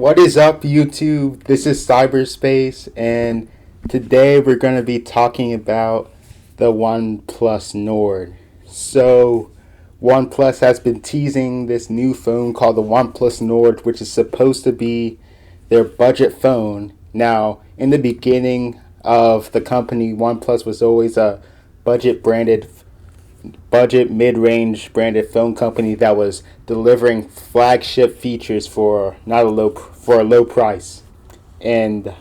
What is up, YouTube? This is Cyberspace, and today we're going to be talking about the OnePlus Nord. So, OnePlus has been teasing this new phone called the OnePlus Nord, which is supposed to be their budget phone. Now, in the beginning of the company, OnePlus was always a budget mid-range branded phone company that was delivering flagship features for a low price. And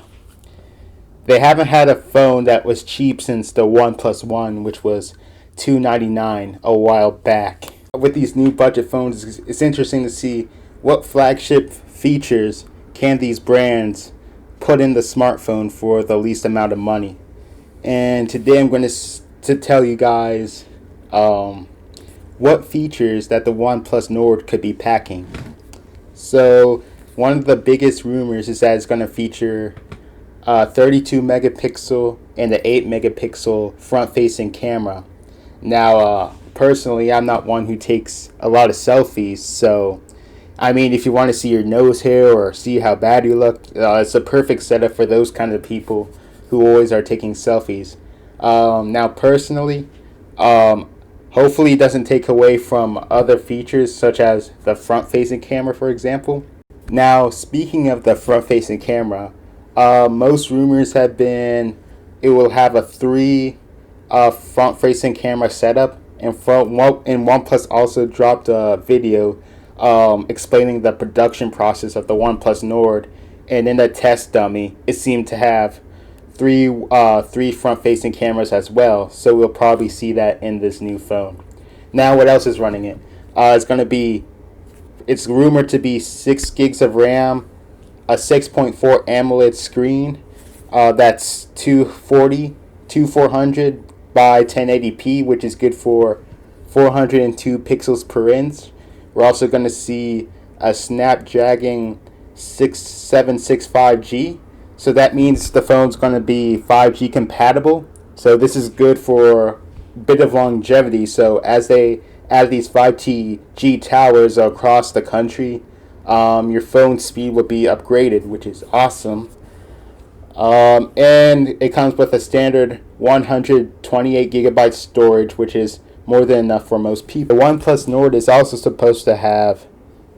they haven't had a phone that was cheap since the OnePlus One, which was $299 a while back. With these new budget phones, it's interesting to see what flagship features can these brands put in the smartphone for the least amount of money. And today I'm going to tell you guys what features that the OnePlus Nord could be packing. So one of the biggest rumors is that it's going to feature 32 megapixel and an 8 megapixel front-facing camera. Now, personally, I'm not one who takes a lot of selfies, so I mean, if you want to see your nose hair or see how bad you look, it's a perfect setup for those kind of people who always are taking selfies. Now, personally, hopefully it doesn't take away from other features such as the front-facing camera, for example. Now, speaking of the front-facing camera, most rumors have been it will have a three front-facing camera setup, and OnePlus also dropped a video explaining the production process of the OnePlus Nord, and in the test dummy, it seemed to have three front-facing cameras as well, so we'll probably see that in this new phone. Now, what else is running it? It's rumored to be 6 gigs of RAM, a 6.4 AMOLED screen, that's 2400 by 1080p, which is good for 402 pixels per inch. We're also going to see a Snapdragon 6765G. So that means the phone's going to be 5G compatible. So this is good for a bit of longevity. So as they add these 5G towers across the country, your phone speed will be upgraded, which is awesome. And it comes with a standard 128 gigabyte storage, which is more than enough for most people. The OnePlus Nord is also supposed to have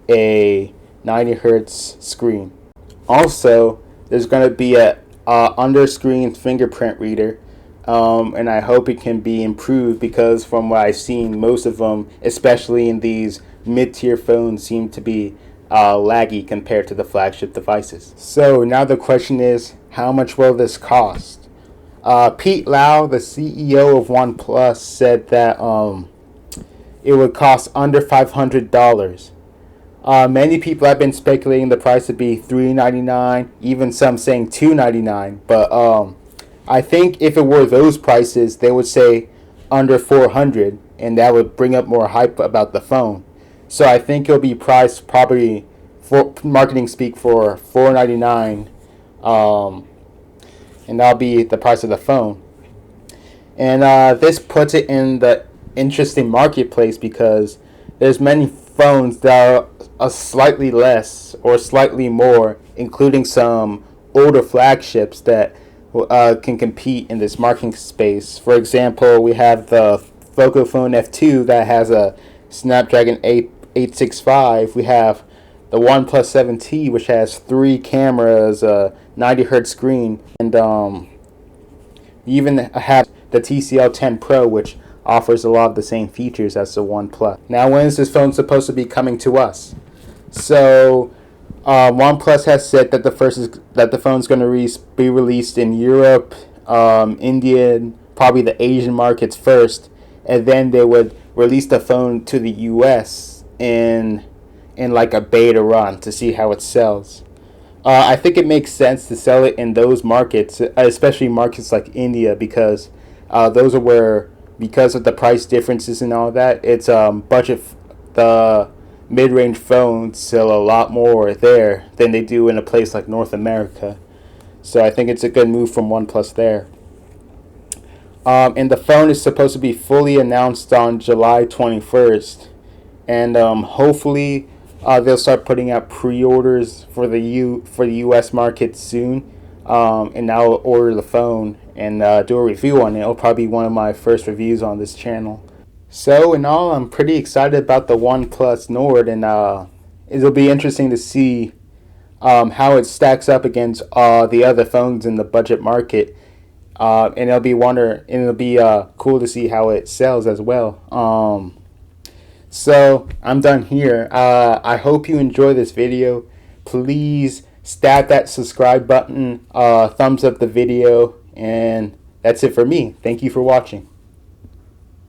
a 90 hertz screen. Also, there's going to be a under-screen fingerprint reader, and I hope it can be improved because from what I've seen, most of them, especially in these mid-tier phones, seem to be laggy compared to the flagship devices. So now the question is, how much will this cost? Pete Lau, the CEO of OnePlus, said that it would cost under $500. Many people have been speculating the price to be $399, even some saying $299. But I think if it were those prices, they would say under $400, and that would bring up more hype about the phone. So I think it'll be priced probably, for marketing speak, for $499, and that'll be the price of the phone. And this puts it in the interesting marketplace because there's many phones that are slightly less or slightly more, including some older flagships that can compete in this marketing space. For example, we have the Phone F2 that has a Snapdragon 865. We have the OnePlus 7T, which has 3 cameras, a 90 hertz screen, and you even have the TCL 10 Pro, which offers a lot of the same features as the OnePlus. Now, when is this phone supposed to be coming to us? So, OnePlus has said that the phone's going to be released in Europe, India, probably the Asian markets first, and then they would release the phone to the US in like a beta run to see how it sells. I think it makes sense to sell it in those markets, especially markets like India, because those are where, because of the price differences and all that, it's the mid-range phones sell a lot more there than they do in a place like North America. So I think it's a good move from OnePlus there. And the phone is supposed to be fully announced on July 21st. And hopefully They'll start putting out pre-orders for the U.S. market soon, and I'll order the phone and do a review on it. It'll probably be one of my first reviews on this channel. So in all, I'm pretty excited about the OnePlus Nord, and it'll be interesting to see how it stacks up against the other phones in the budget market. And it'll be cool to see how it sells as well. So I'm done here. I hope you enjoy this video. Please stab that subscribe button, thumbs up the video, and that's it for me. Thank you for watching.